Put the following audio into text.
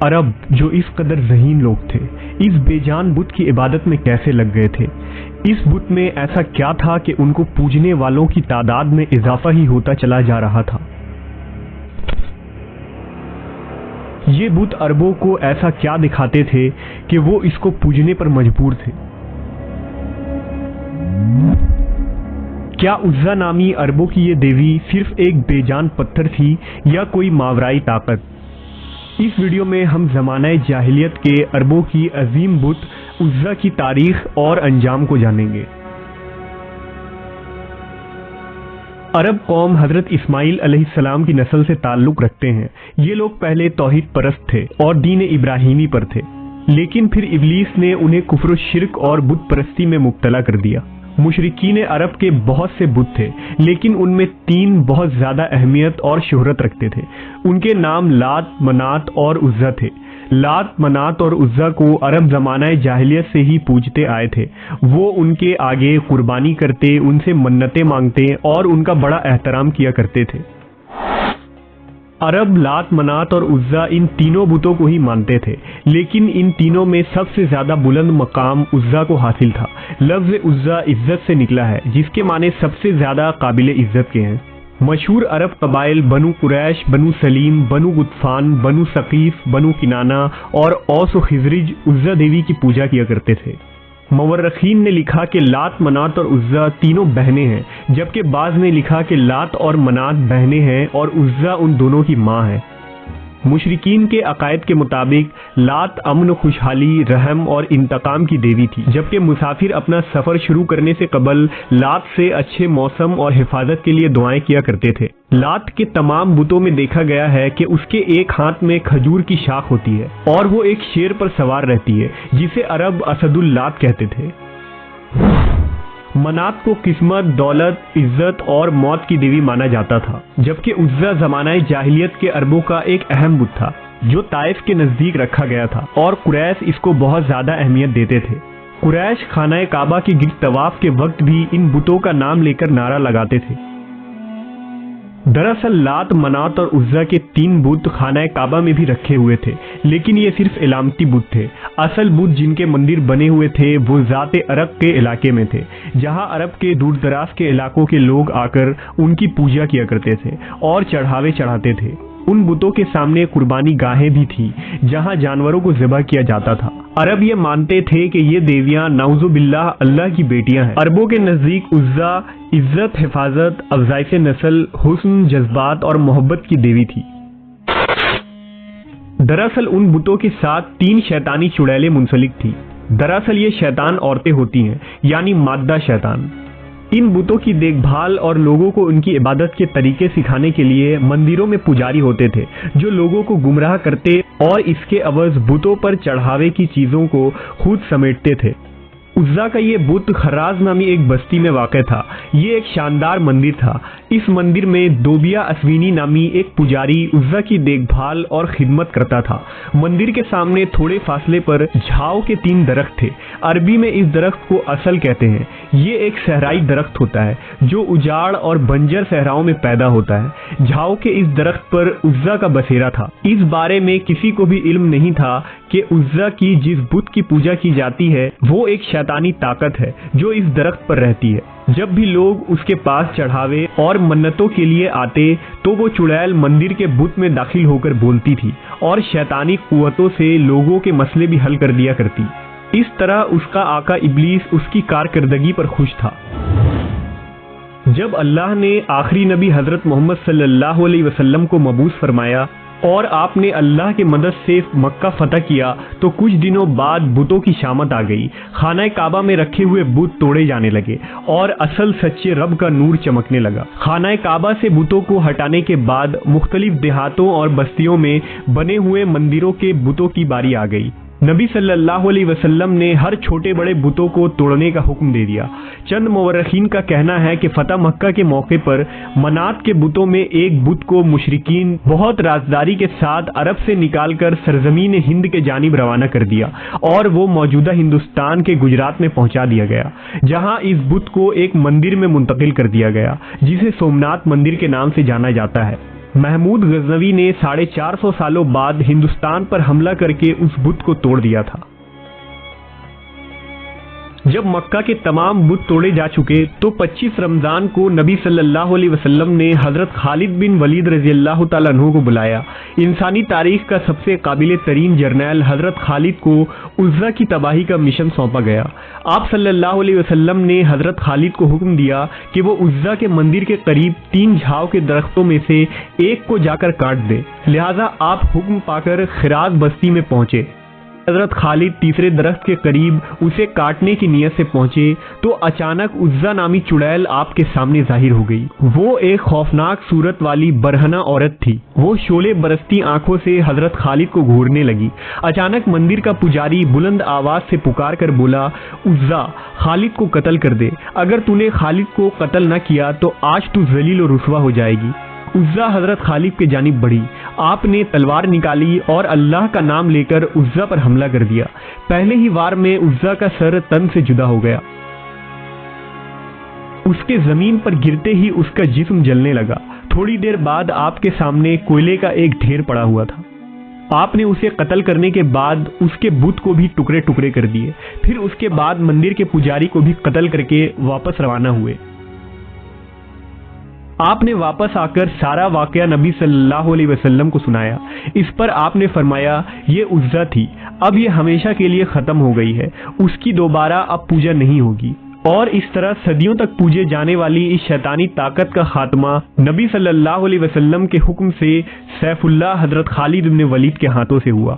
عرب جو اس قدر ذہین لوگ تھے اس بے جان بت کی عبادت میں کیسے لگ گئے تھے؟ اس بت میں ایسا کیا تھا کہ ان کو پوجنے والوں کی تعداد میں اضافہ ہی ہوتا چلا جا رہا تھا؟ یہ بت عربوں کو ایسا کیا دکھاتے تھے کہ وہ اس کو پوجنے پر مجبور تھے؟ کیا عزا نامی عربوں کی یہ دیوی صرف ایک بے جان پتھر تھی یا کوئی ماورائی طاقت؟ اس ویڈیو میں ہم زمانہ جاہلیت کے عربوں کی عظیم بت عزا کی تاریخ اور انجام کو جانیں گے۔ عرب قوم حضرت اسماعیل علیہ السلام کی نسل سے تعلق رکھتے ہیں۔ یہ لوگ پہلے توحید پرست تھے اور دین ابراہیمی پر تھے، لیکن پھر ابلیس نے انہیں کفر و شرک اور بت پرستی میں مبتلا کر دیا۔ مشرکین عرب کے بہت سے بت تھے، لیکن ان میں 3 بہت زیادہ اہمیت اور شہرت رکھتے تھے۔ ان کے نام لات، منات اور عزا تھے۔ لات، منات اور عزا کو عرب زمانہ جاہلیت سے ہی پوجتے آئے تھے۔ وہ ان کے آگے قربانی کرتے، ان سے منتیں مانگتے اور ان کا بڑا احترام کیا کرتے تھے۔ عرب لات، منات اور عزا ان تینوں بتوں کو ہی مانتے تھے، لیکن ان تینوں میں سب سے زیادہ بلند مقام عزا کو حاصل تھا۔ لفظ عزا عزت سے نکلا ہے، جس کے معنی سب سے زیادہ قابل عزت کے ہیں۔ مشہور عرب قبائل بنو قریش، بنو سلیم، بنو غطفان، بنو ثقیف، بنو کنانہ اور اوس و خزرج عزا دیوی کی پوجا کیا کرتے تھے۔ مورخین نے لکھا کہ لات، منات اور عزا تینوں بہنیں ہیں، جبکہ بعض نے لکھا کہ لات اور منات بہنیں ہیں اور عزا ان دونوں کی ماں ہے۔ مشرکین کے عقائد کے مطابق لات امن و خوشحالی، رحم اور انتقام کی دیوی تھی، جبکہ مسافر اپنا سفر شروع کرنے سے قبل لات سے اچھے موسم اور حفاظت کے لیے دعائیں کیا کرتے تھے۔ لات کے تمام بتوں میں دیکھا گیا ہے کہ اس کے ایک ہاتھ میں کھجور کی شاخ ہوتی ہے اور وہ ایک شیر پر سوار رہتی ہے، جسے عرب اسد اللات کہتے تھے۔ منات کو قسمت، دولت، عزت اور موت کی دیوی مانا جاتا تھا، جبکہ عزا زمانہ جاہلیت کے عربوں کا ایک اہم بت تھا جو طائف کے نزدیک رکھا گیا تھا، اور قریش اس کو بہت زیادہ اہمیت دیتے تھے۔ قریش خانہ کعبہ کے گرد طواف کے وقت بھی ان بتوں کا نام لے کر نعرہ لگاتے تھے۔ دراصل لات، منات اور عزا کے 3 بت خانہ کعبہ میں بھی رکھے ہوئے تھے، لیکن یہ صرف علامتی بت تھے۔ اصل بت جن کے مندر بنے ہوئے تھے وہ ذات عرق کے علاقے میں تھے، جہاں عرب کے دور دراز کے علاقوں کے لوگ آ کر ان کی پوجا کیا کرتے تھے اور چڑھاوے چڑھاتے تھے۔ ان بتوں کے سامنے قربانی گاہیں بھی تھی جہاں جانوروں کو ذبح کیا جاتا تھا۔ عرب یہ مانتے تھے کہ یہ دیویاں نعوذ باللہ اللہ کی بیٹیاں ہیں۔ عربوں کے نزدیک عزا عزت، حفاظت، افزائش نسل، حسن، جذبات اور محبت کی دیوی تھی۔ دراصل ان بتوں کے ساتھ 3 شیطانی چڑیلیں منسلک تھی۔ دراصل یہ شیطان عورتیں ہوتی ہیں، یعنی مادہ شیطان۔ ان بتوں کی دیکھ بھال اور لوگوں کو ان کی عبادت کے طریقے سکھانے کے لیے مندروں میں پجاری ہوتے تھے، جو لوگوں کو گمراہ کرتے اور اس کے عوض بتوں پر چڑھاوے کی چیزوں کو خود سمیٹتے تھے۔ عزا کا یہ بت خراز نامی ایک بستی میں واقع تھا۔ یہ ایک شاندار مندر تھا۔ اس مندر میں دوبیا اسوینی نامی ایک پجاری عزا کی دیکھ بھال اور خدمت کرتا تھا۔ مندر کے سامنے تھوڑے فاصلے پر جھاؤ کے 3 درخت تھے۔ عربی میں اس درخت کو اصل کہتے ہیں۔ یہ ایک صحرائی درخت ہوتا ہے جو اجاڑ اور بنجر صحراؤں میں پیدا ہوتا ہے۔ جھاؤ کے اس درخت پر عزا کا بسیرا تھا۔ اس بارے میں کسی کو بھی علم نہیں تھا کہ عزا کی جس بت کی پوجا کی جاتی ہے وہ ایک شیطانی طاقت ہے جو اس درخت پر رہتی ہے۔ جب بھی لوگ اس کے پاس چڑھاوے اور منتوں کے لیے آتے تو وہ چڑیل مندر کے بت میں داخل ہو کر بولتی تھی اور شیطانی قوتوں سے لوگوں کے مسئلے بھی حل کر دیا کرتی۔ اس طرح اس کا آقا ابلیس اس کی کارکردگی پر خوش تھا۔ جب اللہ نے آخری نبی حضرت محمد صلی اللہ علیہ وسلم کو مبعوث فرمایا اور آپ نے اللہ کے مدد سے مکہ فتح کیا تو کچھ دنوں بعد بتوں کی شامت آ گئی۔ خانہ کعبہ میں رکھے ہوئے بت توڑے جانے لگے اور اصل سچے رب کا نور چمکنے لگا۔ خانہ کعبہ سے بتوں کو ہٹانے کے بعد مختلف دیہاتوں اور بستیوں میں بنے ہوئے مندروں کے بتوں کی باری آ گئی۔ نبی صلی اللہ علیہ وسلم نے ہر چھوٹے بڑے بتوں کو توڑنے کا حکم دے دیا۔ چند مورخین کا کہنا ہے کہ فتح مکہ کے موقع پر منات کے بتوں میں ایک بت کو مشرکین بہت رازداری کے ساتھ عرب سے نکال کر سرزمین ہند کے جانب روانہ کر دیا اور وہ موجودہ ہندوستان کے گجرات میں پہنچا دیا گیا، جہاں اس بت کو ایک مندر میں منتقل کر دیا گیا جسے سومنات مندر کے نام سے جانا جاتا ہے۔ محمود غزنوی نے 450 سالوں بعد ہندوستان پر حملہ کر کے اس بت کو توڑ دیا تھا۔ جب مکہ کے تمام بت توڑے جا چکے تو 25 رمضان کو نبی صلی اللہ علیہ وسلم نے حضرت خالد بن ولید رضی اللہ تعالیٰ عنہ کو بلایا۔ انسانی تاریخ کا سب سے قابل ترین جرنیل حضرت خالد کو عزا کی تباہی کا مشن سونپا گیا۔ آپ صلی اللہ علیہ وسلم نے حضرت خالد کو حکم دیا کہ وہ عزا کے مندر کے قریب 3 جھاؤ کے درختوں میں سے ایک کو جا کر کاٹ دے، لہٰذا آپ حکم پا کر خراز بستی میں پہنچے۔ حضرت خالد تیسرے درخت کے قریب اسے کاٹنے کی نیت سے پہنچے تو اچانک عزا نامی چڑیل آپ کے سامنے ظاہر ہو گئی۔ وہ ایک خوفناک صورت والی برہنہ عورت تھی۔ وہ شعلے برستی آنکھوں سے حضرت خالد کو گھورنے لگی۔ اچانک مندر کا پجاری بلند آواز سے پکار کر بولا، عزا، خالد کو قتل کر دے، اگر تو نے خالد کو قتل نہ کیا تو آج تو ذلیل و رسوا ہو جائے گی۔ عزا حضرت خالد کی جانب بڑھی، آپ نے تلوار نکالی اور اللہ کا نام لے کر عزا پر حملہ کر دیا۔ پہلے ہی وار میں عزا کا سر تن سے جدا ہو گیا۔ اس کے زمین پر گرتے ہی اس کا جسم جلنے لگا۔ تھوڑی دیر بعد آپ کے سامنے کوئلے کا ایک ڈھیر پڑا ہوا تھا۔ آپ نے اسے قتل کرنے کے بعد اس کے بت کو بھی ٹکڑے ٹکڑے کر دیے، پھر اس کے بعد مندر کے پجاری کو بھی قتل کر کے واپس روانہ ہوئے۔ آپ نے واپس آ کر سارا واقعہ نبی صلی اللہ علیہ وسلم کو سنایا۔ اس پر آپ نے فرمایا، یہ عزا تھی، اب یہ ہمیشہ کے لیے ختم ہو گئی ہے، اس کی دوبارہ اب پوجا نہیں ہوگی۔ اور اس طرح صدیوں تک پوجے جانے والی اس شیطانی طاقت کا خاتمہ نبی صلی اللہ علیہ وسلم کے حکم سے سیف اللہ حضرت خالد بن ولید کے ہاتھوں سے ہوا۔